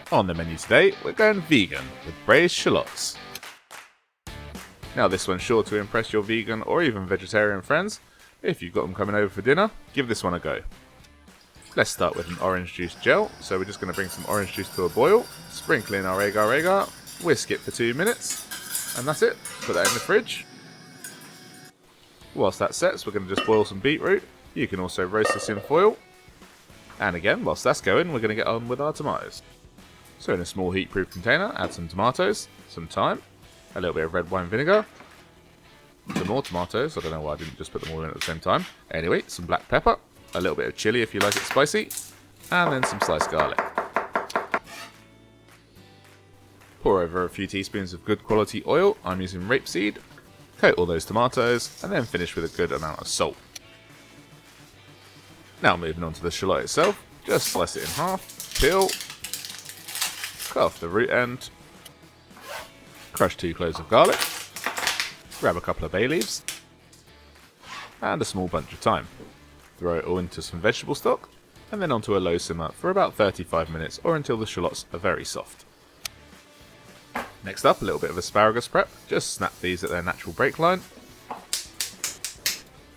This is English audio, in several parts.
On the menu today, we're going vegan with braised shallots. Now this one's sure to impress your vegan or even vegetarian friends. If you've got them coming over for dinner, give this one a go. Let's start with an orange juice gel, so we're just going to bring some orange juice to a boil, sprinkle in our agar-agar, whisk it for 2 minutes, and that's it. Put that in the fridge. Whilst that sets, we're going to just boil some beetroot. You can also roast this in foil. And again, whilst that's going, we're going to get on with our tomatoes. So in a small heat-proof container, add some tomatoes, some thyme, a little bit of red wine vinegar, some more tomatoes, I don't know why I didn't just put them all in at the same time. Anyway, some black pepper, a little bit of chilli if you like it spicy, and then some sliced garlic. Pour over a few teaspoons of good quality oil, I'm using rapeseed, coat all those tomatoes, and then finish with a good amount of salt. Now moving on to the shallot itself, just slice it in half, peel, cut off the root end, crush 2 cloves of garlic, grab a couple of bay leaves, and a small bunch of thyme. Throw it all into some vegetable stock, and then onto a low simmer for about 35 minutes or until the shallots are very soft. Next up, a little bit of asparagus prep, just snap these at their natural break line.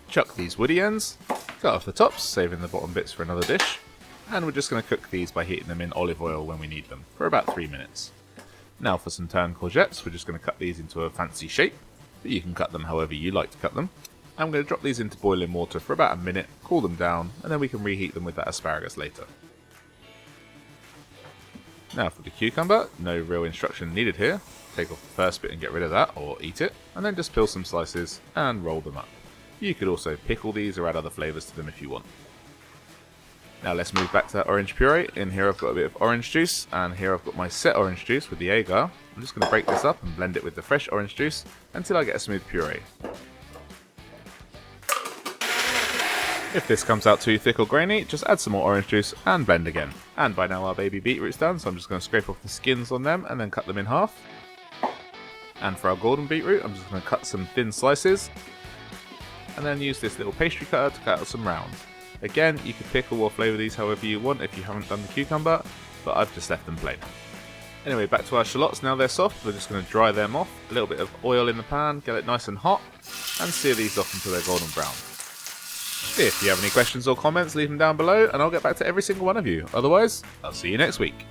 Chuck these woody ends, cut off the tops, saving the bottom bits for another dish. And we're just going to cook these by heating them in olive oil when we need them, for about 3 minutes. Now for some turned courgettes, we're just going to cut these into a fancy shape, but you can cut them however you like to cut them. I'm going to drop these into boiling water for about a minute, cool them down, and then we can reheat them with that asparagus later. Now for the cucumber, no real instruction needed here. Take off the first bit and get rid of that, or eat it, and then just peel some slices and roll them up. You could also pickle these or add other flavours to them if you want. Now let's move back to that orange puree. In here I've got a bit of orange juice, and here I've got my set orange juice with the agar. I'm just going to break this up and blend it with the fresh orange juice until I get a smooth puree. If this comes out too thick or grainy, just add some more orange juice and blend again. And by now our baby beetroot's done, so I'm just going to scrape off the skins on them and then cut them in half. And for our golden beetroot, I'm just going to cut some thin slices, and then use this little pastry cutter to cut out some rounds. Again, you could pickle or flavour these however you want if you haven't done the cucumber, but I've just left them plain. Anyway, back to our shallots. Now they're soft, we're just going to dry them off. A little bit of oil in the pan, get it nice and hot, and sear these off until they're golden brown. If you have any questions or comments, leave them down below, and I'll get back to every single one of you. Otherwise, I'll see you next week.